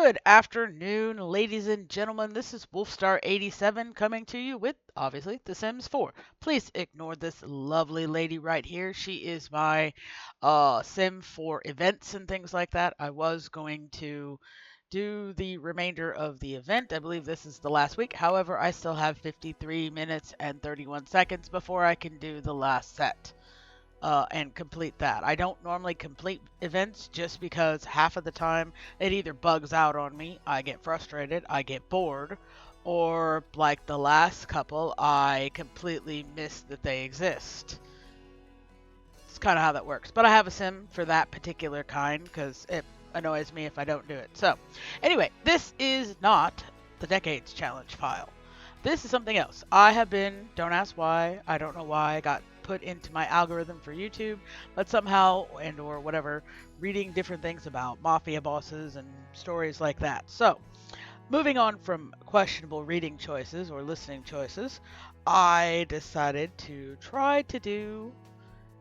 Good afternoon, ladies and gentlemen. This is Wolfstar87 coming to you with, obviously, The Sims 4. Please ignore this lovely lady right here. She is my Sim for events and things like that. I was going to do the remainder of the event. I believe this is the last week. However, I still have 53 minutes and 31 seconds before I can do the last set. And complete that. I don't normally complete events just because half of the time it either bugs out on me, I get frustrated, I get bored, or like the last couple, I completely miss that they exist. It's kind of how that works. But I have a sim for that particular kind because it annoys me if I don't do it. So, anyway, this is not the Decades Challenge file. This is something else. I have been, don't ask why, I don't know why I got put into my algorithm for YouTube, but somehow, and or whatever, reading different things about mafia bosses and stories like that. So, moving on from questionable reading choices or listening choices, I decided to try to do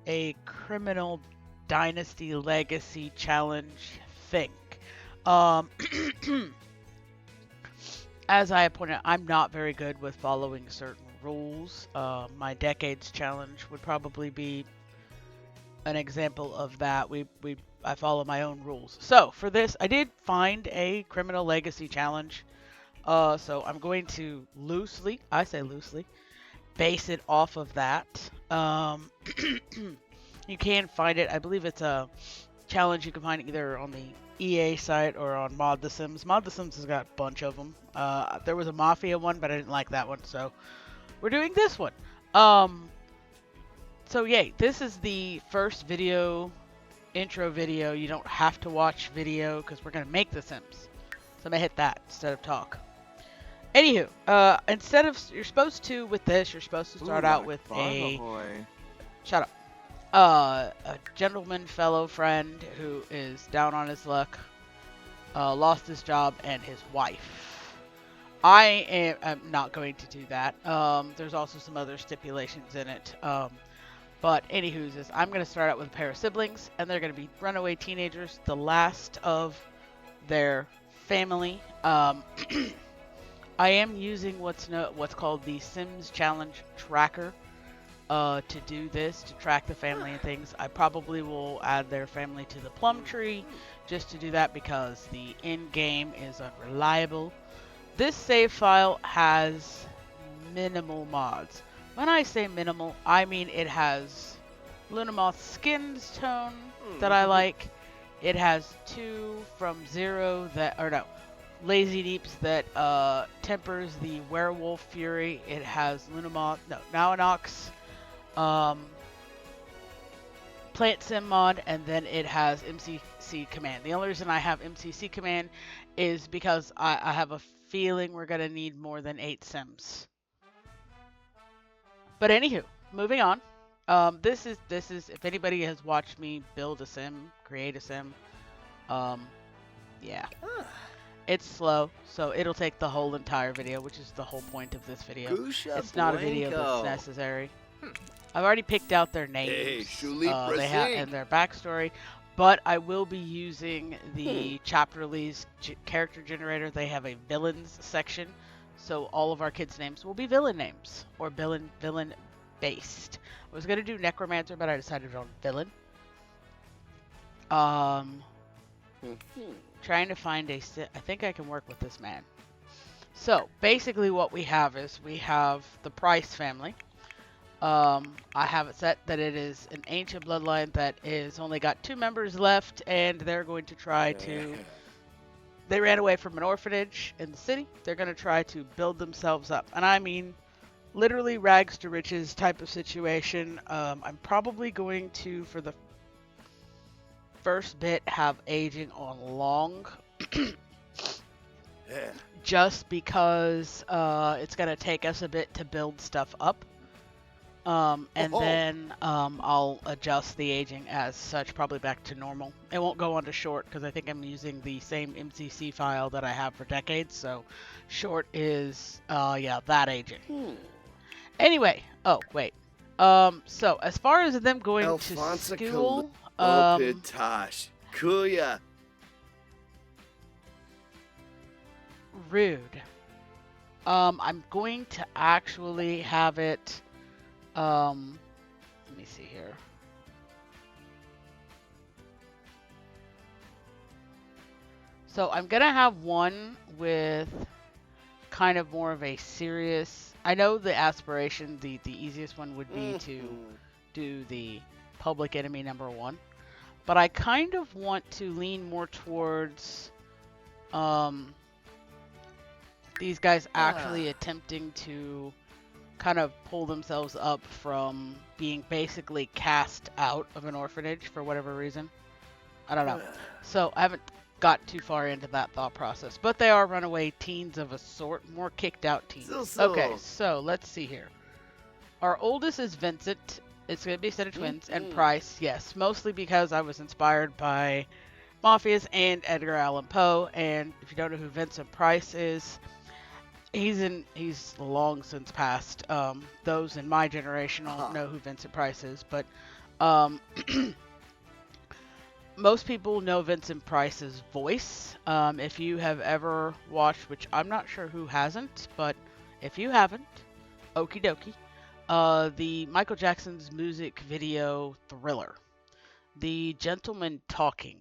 a criminal dynasty legacy challenge thing. Um, as I pointed out, I'm not very good with following certain rules. My decades challenge would probably be an example of that. I follow my own rules. So for this, I did find a criminal legacy challenge. So I'm going to loosely, I say loosely, base it off of that. You can find it. I believe it's a challenge you can find either on the EA site or on Mod The Sims. Mod The Sims has got a bunch of them. There was a Mafia one, but I didn't like that one, so we're doing this one. So yay, this is the first video, intro video. You don't have to watch video because we're going to make The Sims. So I'm going to hit that instead of talk. Anywho, instead of, you're supposed to, with this, you're supposed to start out with shut up. A gentleman fellow friend who is down on his luck, lost his job and his wife. I'm not going to do that. There's also some other stipulations in it. But anywho's is I'm going to start out with a pair of siblings, and they're going to be runaway teenagers, the last of their family. I am using what's called the Sims Challenge Tracker. To do this, to track the family and things. I probably will add their family to the plum tree just to do that because the end game is unreliable. This save file has minimal mods. When I say minimal, I mean it has Lunamoth's skin's tone that I like. It has 2 from 0 that, or no, Lazy Deeps that tempers the werewolf fury. It has Lunamoth, no, Nauanox, Plant Sim mod, and then it has MCC command. The only reason I have MCC command is because I have a feeling we're going to need more than 8 Sims. But anywho, moving on. This is if anybody has watched me build a Sim, create a Sim, yeah. It's slow, so it'll take the whole entire video, which is the whole point of this video. It's not a video that's necessary. I've already picked out their names, they have and their backstory, but I will be using the Chapterly's character generator. They have a villains section, so all of our kids' names will be villain names or villain based. I was gonna do necromancer, but I decided on villain. Trying to find I think I can work with this man. So basically, what we have is we have the Price family. I have it set that it is an ancient bloodline that is only got 2 members left, and they're going to try to. They ran away from an orphanage in the city. They're going to try to build themselves up, and I mean, literally rags to riches type of situation. I'm probably going to, for the first bit, have aging on long. Just because it's going to take us a bit to build stuff up. And then I'll adjust the aging as such, probably back to normal. It won't go on to short because I think I'm using the same MCC file that I have for decades. So short is, yeah, that aging. Anyway, oh, wait. So as far as them going to school, rude. I'm going to actually have it. Let me see here. So I'm gonna have one with kind of more of a serious. I know the aspiration, the easiest one would be to do the Public Enemy #1, but I kind of want to lean more towards these guys actually attempting to kind of pull themselves up from being basically cast out of an orphanage for whatever reason. I don't know. So I haven't got too far into that thought process, but they are runaway teens of a sort, more kicked out teens. Okay, so let's see here. Our oldest is Vincent. It's going to be a set of twins, and Price, yes, mostly because I was inspired by Mafias and Edgar Allan Poe. And if you don't know who Vincent Price is, he's long since passed. Those in my generation don't know who Vincent Price is, but most people know Vincent Price's voice. If you have ever watched, which I'm not sure who hasn't, but if you haven't, okie dokie, the Michael Jackson's music video Thriller, The Gentleman Talking,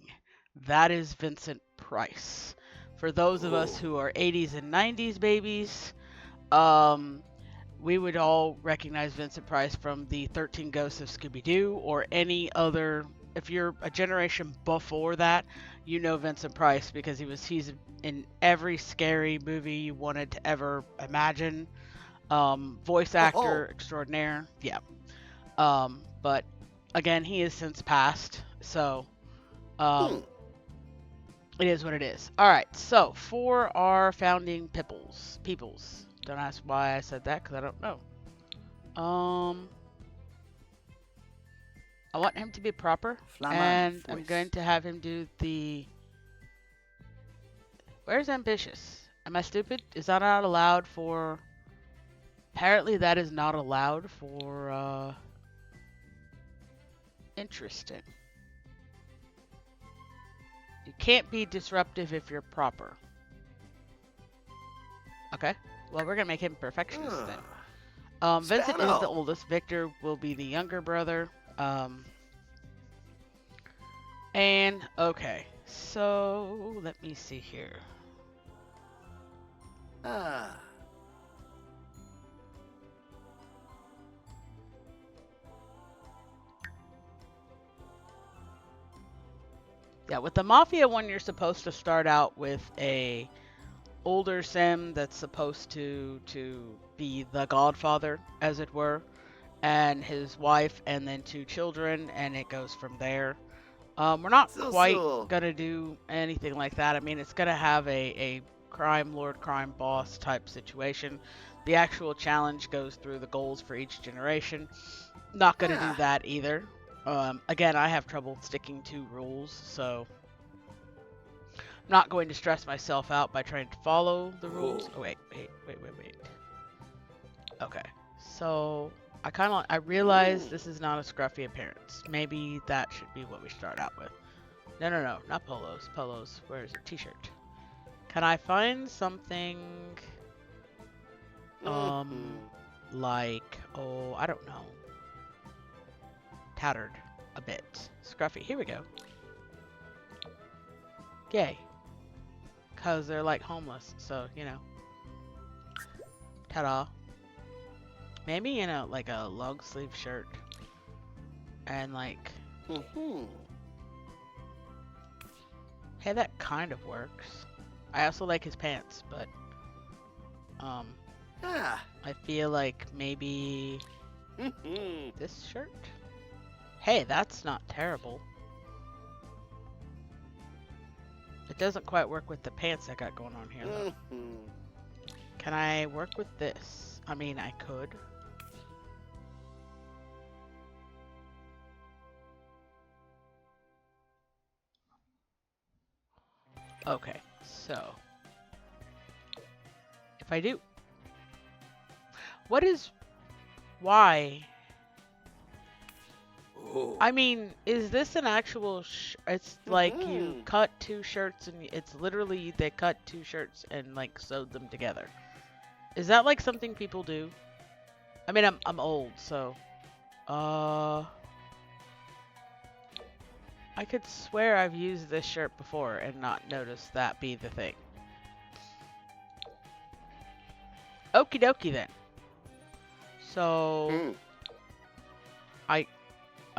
that is Vincent Price. For those of us who are 80s and 90s babies, we would all recognize Vincent Price from the 13 Ghosts of Scooby-Doo or any other. If you're a generation before that, you know Vincent Price because he's in every scary movie you wanted to ever imagine. Voice actor extraordinaire. Yeah. But again, he has since passed, so it is what it is. All right. So for our founding peoples. Don't ask why I said that because I don't know. I want him to be proper, and I'm going to have him do the. Where's ambitious? Am I stupid? Is that not allowed for? Apparently, that is not allowed for. Interesting. You can't be disruptive if you're proper. Okay. Well, we're gonna make him perfectionist then. Vincent is the oldest. Victor will be the younger brother. And okay, so let me see here. Yeah, with the Mafia one, you're supposed to start out with a older Sim that's supposed to be the godfather, as it were, and his wife, and then 2 children, and it goes from there. We're not quite gonna do anything like that. I mean, it's gonna have a crime lord, crime boss type situation. The actual challenge goes through the goals for each generation. Not gonna do that either. Again, I have trouble sticking to rules, so I'm not going to stress myself out by trying to follow the rules. Oh, wait. Okay, so I realize this is not a scruffy appearance. Maybe that should be what we start out with. No, not polos. Polos, where is it? T-shirt. Can I find something, like, oh, I don't know. Tattered a bit. Scruffy. Here we go. Yay. Because they're like homeless, so, you know. Ta-da. Maybe in like a long sleeve shirt. And like... Hey, that kind of works. I also like his pants, but... I feel like maybe... this shirt? Hey, that's not terrible. It doesn't quite work with the pants I got going on here, though. Can I work with this? I mean, I could. Okay, so... if I do... What is... Why? I mean, is this an actual it's like you cut two shirts and it's literally they cut two shirts and like sewed them together. Is that like something people do? I mean, I'm old, so I could swear I've used this shirt before and not noticed that be the thing. Okie dokie then. So I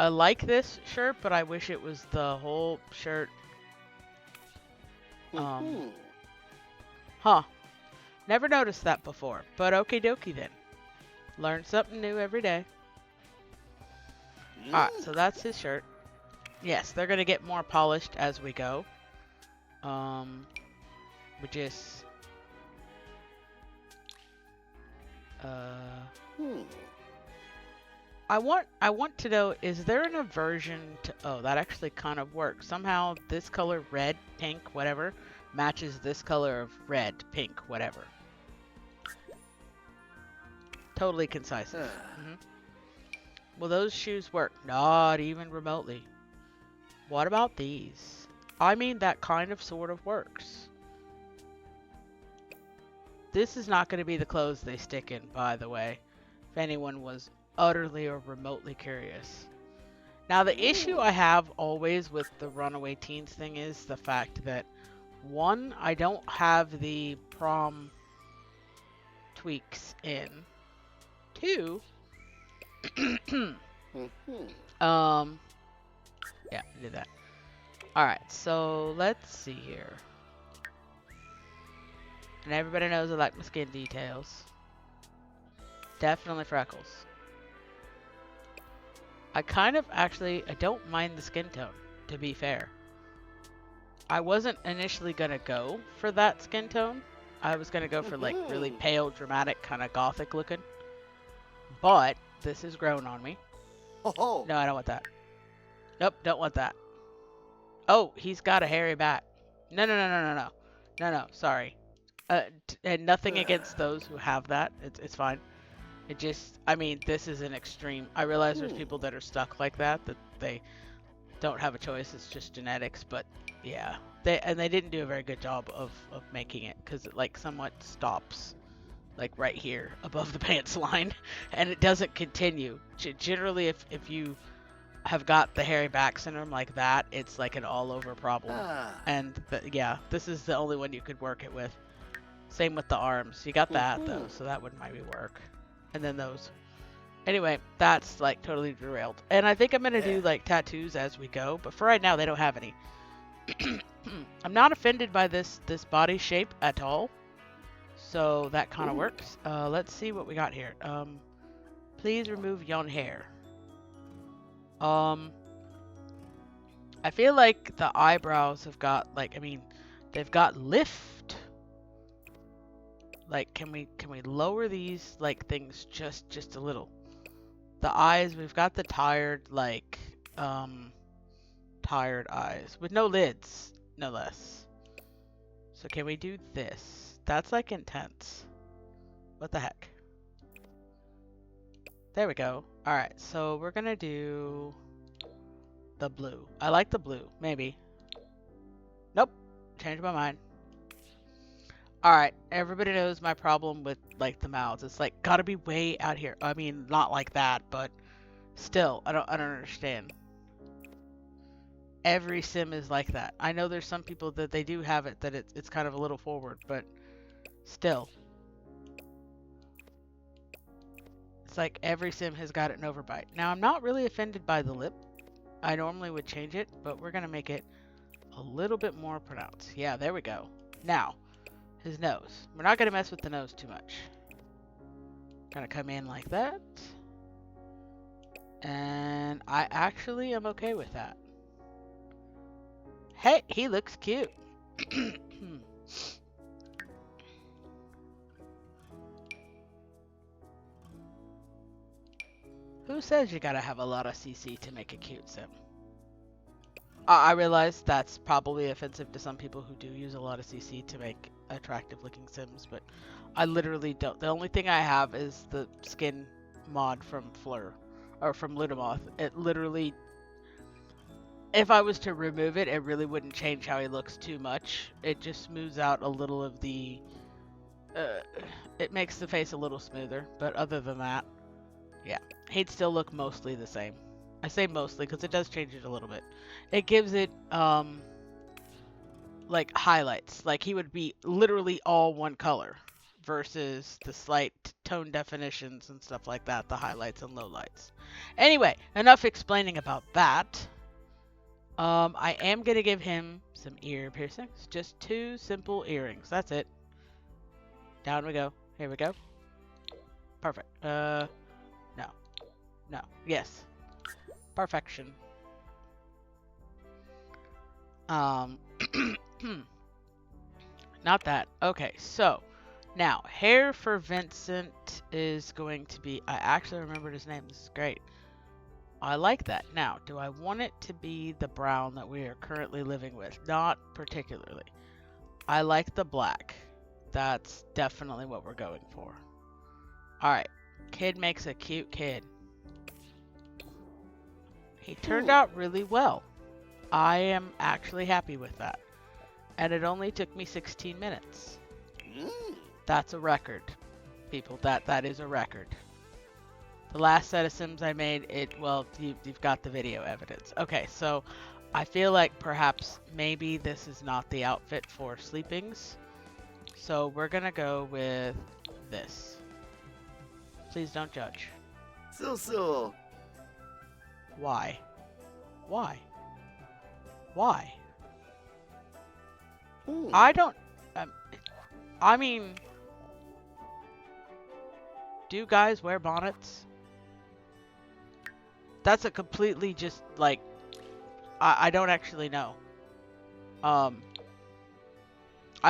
like this shirt, but I wish it was the whole shirt. Huh. Never noticed that before, but okie dokie then. Learn something new every day. Alright, so that's his shirt. Yes, they're gonna get more polished as we go. We just... I want to know, is there an aversion to... Oh, that actually kind of works. Somehow this color, red, pink, whatever, matches this color of red, pink, whatever. Totally concise. Will those shoes work? Not even remotely. What about these? I mean, that kind of sort of works. This is not going to be the clothes they stick in, by the way, if anyone was utterly or remotely curious. Now, the issue I have always with the Runaway Teens thing is the fact that, one, I don't have the prom tweaks in. Two, yeah, I did that. Alright, so let's see here. And everybody knows I like my skin details. Definitely freckles. I kind of actually, I don't mind the skin tone, to be fair. I wasn't initially gonna go for that skin tone. I was gonna go for like really pale, dramatic, kind of gothic looking. But this has grown on me. No, I don't want that. Nope, don't want that. Oh, he's got a hairy back. No, no, no, no, no, no. No, no, sorry. And nothing against those who have that. It's fine. It just, I mean, this is an extreme. I realize there's people that are stuck like that they don't have a choice. It's just genetics. But yeah, they didn't do a very good job of making it because it like somewhat stops like right here above the pants line, and it doesn't continue. Generally, if you have got the hairy back syndrome like that, it's like an all over problem. And yeah, this is the only one you could work it with. Same with the arms. You got that though, so that would maybe work. And then those. Anyway, that's like totally derailed. And I think I'm gonna do like tattoos as we go, but for right now they don't have any. I'm not offended by this body shape at all. So that kind of works. Let's see what we got here. Please remove yon hair. I feel like the eyebrows have got like, I mean, they've got lift. Like, can we lower these like things just a little? The eyes, we've got the tired like tired eyes with no lids, no less. So can we do this? That's like intense. What the heck? There we go. All right, so we're gonna do the blue. I like the blue. Maybe. Nope. Changed my mind. Alright, everybody knows my problem with, like, the mouths. It's, like, gotta be way out here. I mean, not like that, but still, I don't understand. Every sim is like that. I know there's some people that they do have it, that it's kind of a little forward, but still. It's like every sim has got an overbite. Now, I'm not really offended by the lip. I normally would change it, but we're gonna make it a little bit more pronounced. Yeah, there we go. Now, his nose. We're not going to mess with the nose too much. Gonna come in like that. And I actually am okay with that. Hey, he looks cute. Who says you gotta have a lot of CC to make a cute sim? I realize that's probably offensive to some people who do use a lot of CC to make attractive looking sims, but I literally don't. The only thing I have is the skin mod from Fleur, or from Lunamoth. It literally, if I was to remove it, it really wouldn't change how he looks too much. It just smooths out a little of the, uh, it makes the face a little smoother. But other than that, yeah, he'd still look mostly the same. I say mostly because it does change it a little bit. It gives it, like highlights. Like he would be literally all one color versus the slight tone definitions and stuff like that, the highlights and lowlights. Anyway, enough explaining about that. I am going to give him some ear piercings. Just 2 simple earrings. That's it. Down we go. Here we go. Perfect. No. No. Yes. Perfection. Not that. Okay, so now hair for Vincent is going to be. I actually remembered his name. This is great. I like that. Now, do I want it to be the brown that we are currently living with? Not particularly. I like the black. That's definitely what we're going for. Alright. Kid makes a cute kid. He turned out really well. I am actually happy with that. And it only took me 16 minutes. That's a record, people. That is a record. The last set of Sims I made, well, you've got the video evidence. Okay, so I feel like perhaps maybe this is not the outfit for sleepings. So we're gonna go with this. Please don't judge. So. Why? Why? Why? I don't... I mean... Do guys wear bonnets? That's a completely just, like... I don't actually know. I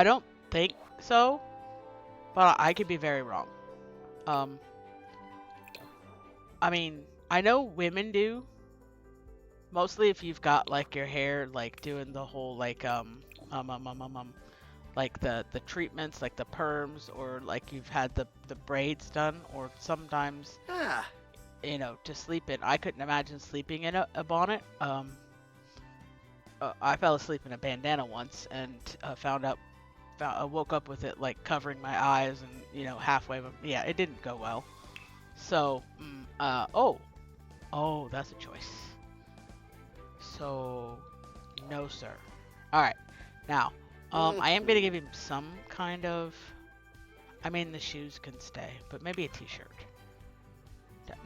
don't think so. But I could be very wrong. I mean, I know women do. Mostly if you've got, like, your hair, like, doing the whole, like, like the treatments, like the perms, or like you've had the braids done, or sometimes, you know, to sleep in. I couldn't imagine sleeping in a bonnet. I fell asleep in a bandana once, and I woke up with it, like, covering my eyes, and, you know, halfway, yeah, it didn't go well. So, oh, that's a choice. So, no, sir. Alright, now, I am going to give him some kind of... I mean, the shoes can stay, but maybe a t-shirt.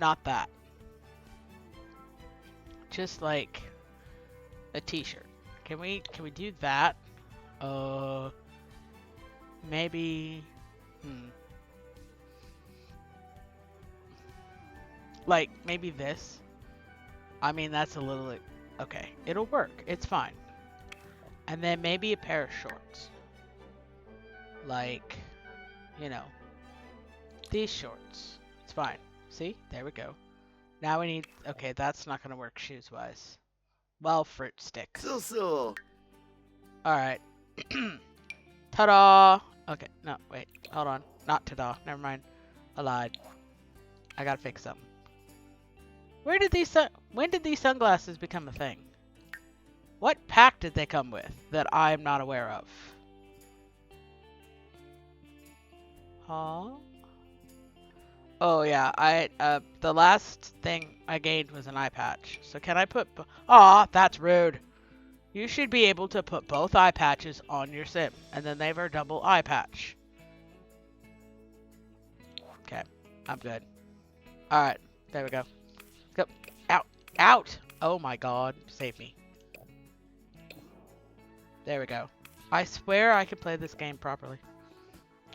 Not that. Just, like, a t-shirt. Can we do that? Maybe... Like, maybe this. I mean, that's a little... Okay, it'll work. It's fine. And then maybe a pair of shorts. Like, you know, these shorts. It's fine. See? There we go. Now we need... Okay, that's not going to work shoes-wise. Well, fruit sticks. So. Alright. Ta-da! Okay, no, wait. Hold on. Not ta-da. Never mind. I lied. I gotta fix something. When did these sunglasses become a thing? What pack did they come with that I'm not aware of? Huh? Oh yeah, the last thing I gained was an eye patch. So can I put... Aw, that's rude. You should be able to put both eye patches on your sim, and then they have a double eye patch. Okay, I'm good. Alright, there we go. Go. Out! Out! Oh my god, save me. There we go. I swear I can play this game properly.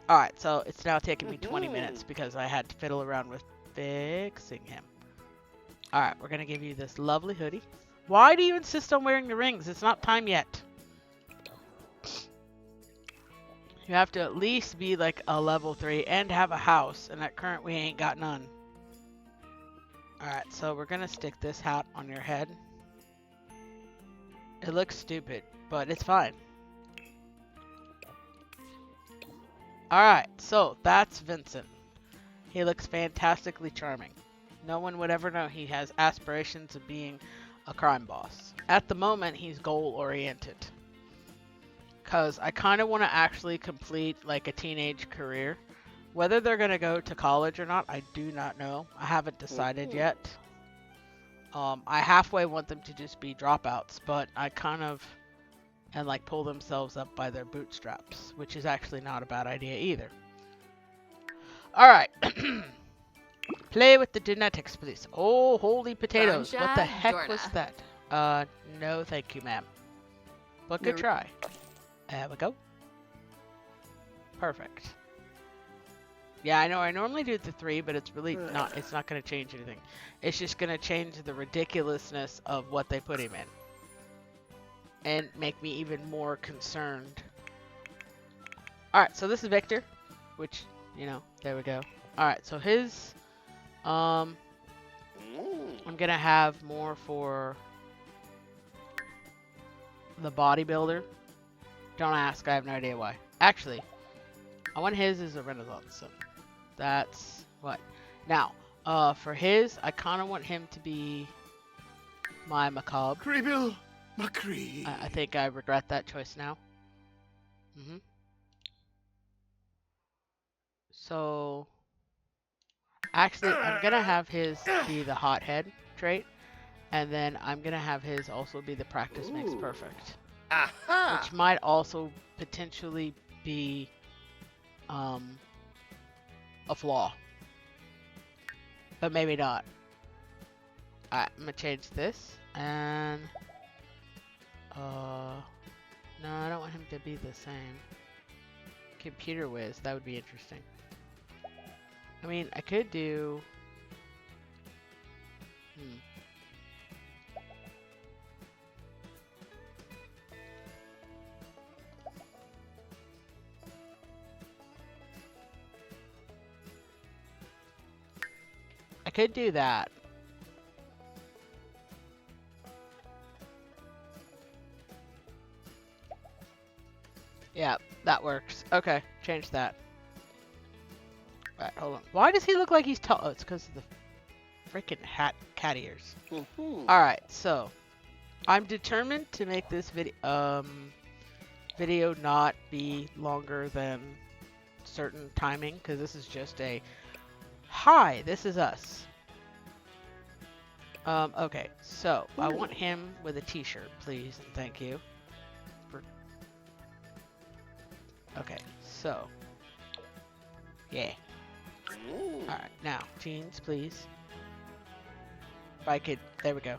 Alright, so it's now taking me 20 minutes because I had to fiddle around with fixing him. Alright, we're gonna give you this lovely hoodie. Why do you insist on wearing the rings? It's not time yet. You have to at least be like a level 3 and have a house, and at current we ain't got none. Alright, so we're gonna stick this hat on your head. It looks stupid, but it's fine. Alright, so that's Vincent. He looks fantastically charming. No one would ever know he has aspirations of being a crime boss. At the moment, he's goal-oriented. Because I kind of want to actually complete like a teenage career. Whether they're going to go to college or not, I do not know. I haven't decided yet. I halfway want them to just be dropouts, but I kind of and like pull themselves up by their bootstraps, which is actually not a bad idea either. All right. Play with the genetics, please. Oh, holy potatoes. What the heck was that? No, thank you, ma'am. But good try. There we go. Perfect. Yeah, I know I normally do the 3, but it's really not, it's not going to change anything. It's just going to change the ridiculousness of what they put him in. And make me even more concerned. Alright, so this is Victor, which, you know, there we go. Alright, so his, I'm going to have more for the bodybuilder. Don't ask, I have no idea why. Actually, I want his as a Renaissance, so that's what. Now, for his, I kind of want him to be my macabre. Creeble McCree. I think I regret that choice now. So, actually, I'm going to have his be the hothead trait. And then I'm going to have his also be the practice makes perfect. Aha! Which might also potentially be a flaw. But maybe not. Alright, I'm going to change this. And... no, I don't want him to be the same. Computer whiz, that would be interesting. I mean, I could do... I could do that. Yeah, that works. Okay, change that. Alright, hold on. Why does he look like he's tall? Oh, it's because of the freaking cat ears. Alright, so I'm determined to make this video not be longer than certain timing, because this is just a hi, this is us. Okay, so I want him with a t-shirt, please, and thank you. Okay, so yeah. Alright, now, jeans, please. If I could, there we go.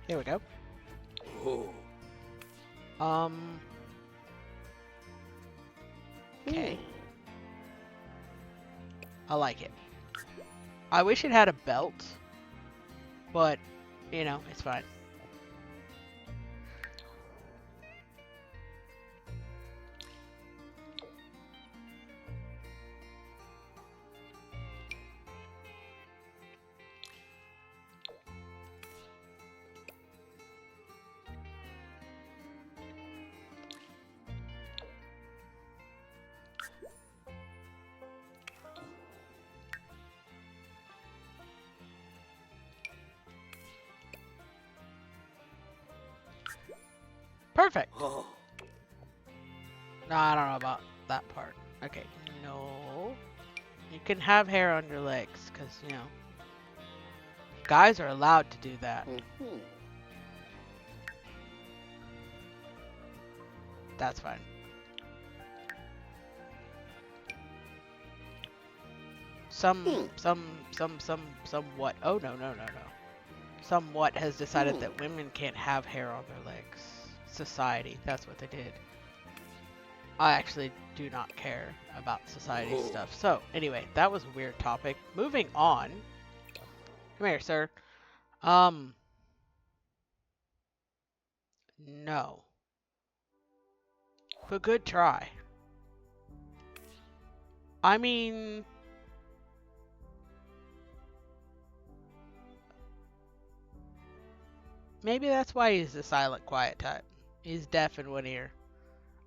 Here we go. Okay. I like it. I wish it had a belt, but, you know, it's fine. Perfect. No, I don't know about that part. Okay, no. You can have hair on your legs, because, you know, guys are allowed to do that. That's fine. Somewhat. Oh, no. Somewhat has decided that women can't have hair on their legs. Society, that's what they did. I actually do not care about society stuff. So, anyway, that was a weird topic. Moving on. Come here, sir. No. But good try. I mean... maybe that's why he's the silent, quiet type. He's deaf in one ear.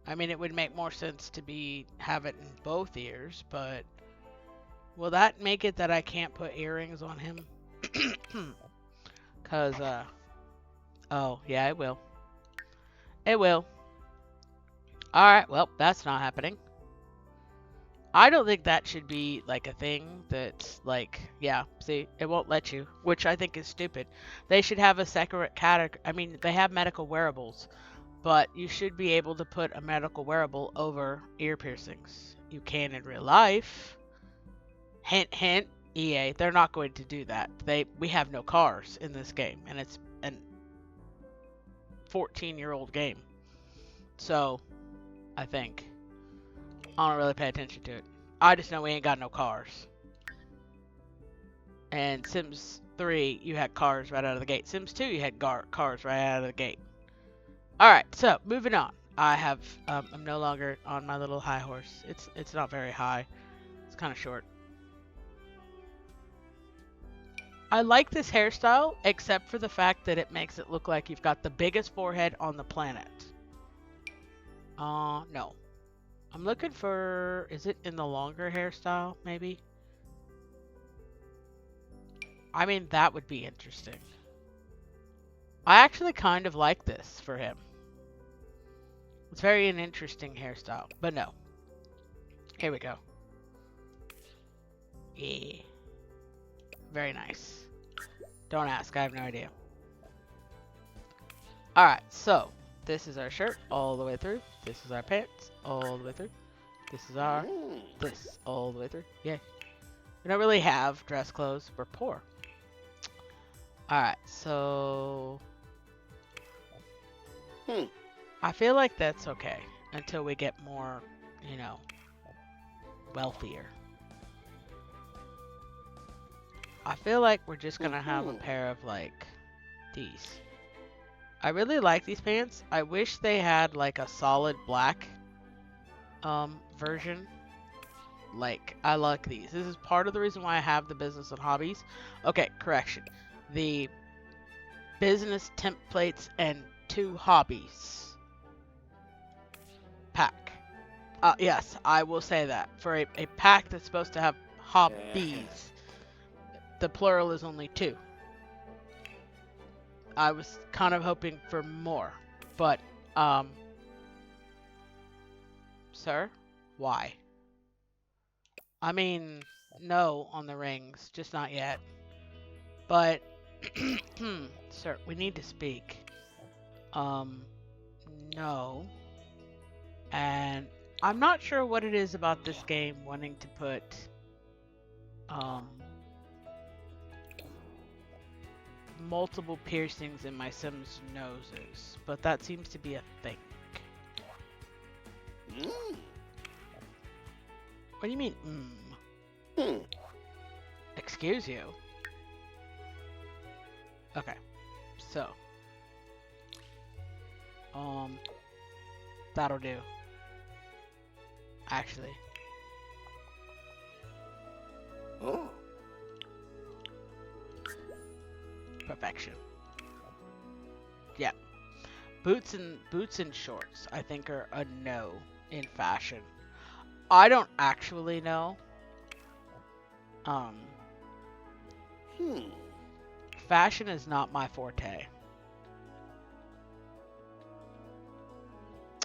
I mean, it would make more sense to have it in both ears, but Will that make it that I can't put earrings on him? Cause oh yeah, it will. It will. All right. Well, that's not happening. I don't think that should be like a thing that's like, yeah, see, it won't let you, which I think is stupid. They should have a separate category. I mean, they have medical wearables, but you should be able to put a medical wearable over ear piercings. You can in real life. Hint, hint, EA, they're not going to do that. We have no cars in this game, and it's a 14-year-old game. So, I think. I don't really pay attention to it. I just know we ain't got no cars. And Sims 3, you had cars right out of the gate. Sims 2, you had cars right out of the gate. Alright, so moving on. I'm no longer on my little high horse. It's not very high. It's kind of short. I like this hairstyle, except for the fact that it makes it look like you've got the biggest forehead on the planet. No. I'm looking for, is it in the longer hairstyle, maybe? I mean, that would be interesting. I actually kind of like this for him. It's very an interesting hairstyle, but no. Here we go. Yeah. Very nice. Don't ask, I have no idea. Alright, so this is our shirt all the way through. This is our pants all the way through. This is our this all the way through. Yeah. We don't really have dress clothes. We're poor. Alright, so I feel like that's okay until we get more, you know, wealthier. I feel like we're just gonna have a pair of like these. I really like these pants. I wish they had like a solid black version. Like, I like these. This is part of the reason why I have the business and hobbies. Okay, correction. The business templates and 2 hobbies pack. Yes, I will say that. For a pack that's supposed to have hobbies, the plural is only 2. I was kind of hoping for more, but, sir, why? I mean, no on the rings, just not yet. But, sir, we need to speak. No. And I'm not sure what it is about this game wanting to put, multiple piercings in my Sims' noses, but that seems to be a thing. What do you mean, Excuse you? Okay, so. That'll do. Actually. Oh. Perfection. Yeah. Boots and shorts, I think, are a no in fashion. I don't actually know. Fashion is not my forte.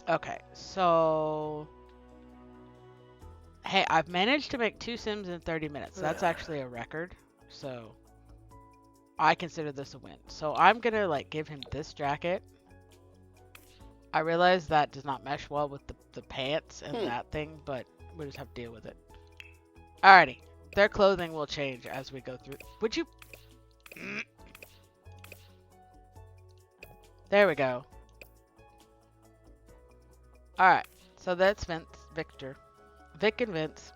Okay, so hey, I've managed to make 2 Sims in 30 minutes. That's actually a record. So I consider this a win. So I'm gonna like give him this jacket. I realize that does not mesh well with the pants and that thing, but we just have to deal with it. Alrighty. Their clothing will change as we go through. Would you? There we go. Alright. So that's Victor. Vic and Vince.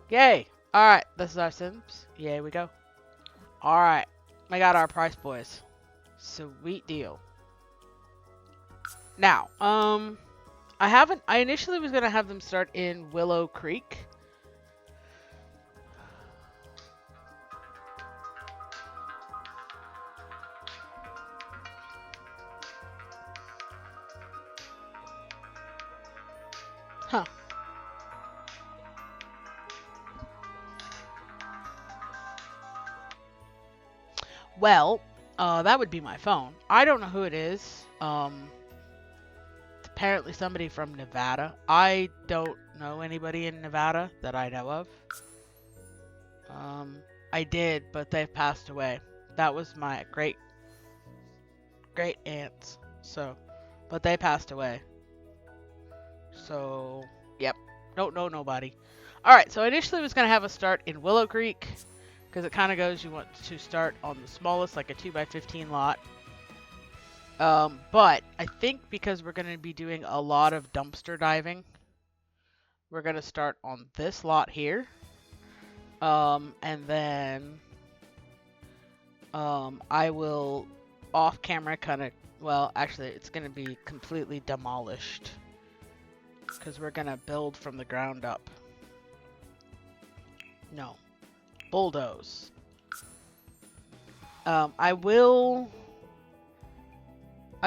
Yay! Alright. This is our Sims. Yay, we go. Alright. We got our price, boys. Sweet deal. Now, I initially was gonna have them start in Willow Creek. Huh. Well, that would be my phone. I don't know who it is. It's apparently somebody from Nevada. I don't know anybody in Nevada that I know of. I did, but they've passed away. That was my great aunts. So, but they passed away. So, yep. Don't know nobody. All right. So initially, I was gonna have us start in Willow Creek because it kind of goes. You want to start on the smallest, like a 2x15 lot. But I think because we're going to be doing a lot of dumpster diving, we're going to start on this lot here. And then I will off camera kind of, well, actually it's going to be completely demolished because we're going to build from the ground up. No, bulldoze. I've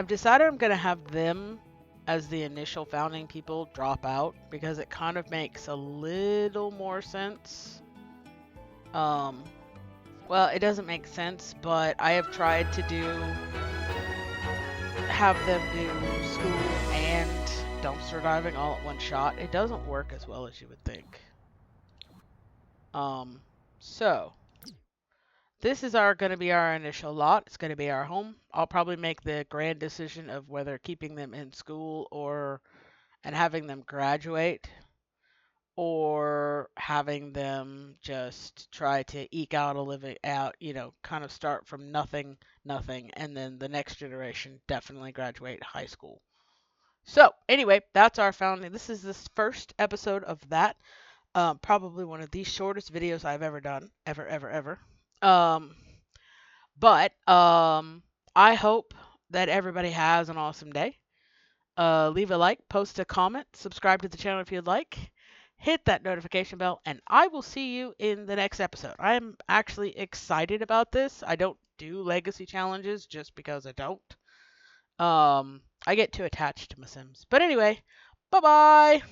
decided I'm going to have them as the initial founding people drop out because it kind of makes a little more sense. Well, it doesn't make sense, but I have tried to have them do school and dumpster diving all at one shot. It doesn't work as well as you would think. So this is going to be our initial lot. It's going to be our home. I'll probably make the grand decision of whether keeping them in school and having them graduate, or having them just try to eke out a living out, kind of start from nothing, and then the next generation definitely graduate high school. So anyway, that's our founding. This is the first episode of that. Probably one of the shortest videos I've ever done, ever. But I hope that everybody has an awesome day. Leave a like, post a comment, subscribe to the channel if you'd like, hit that notification bell, and I will see you in the next episode. I am actually excited about this. I don't do legacy challenges just because I don't. I get too attached to my Sims. But anyway, bye bye!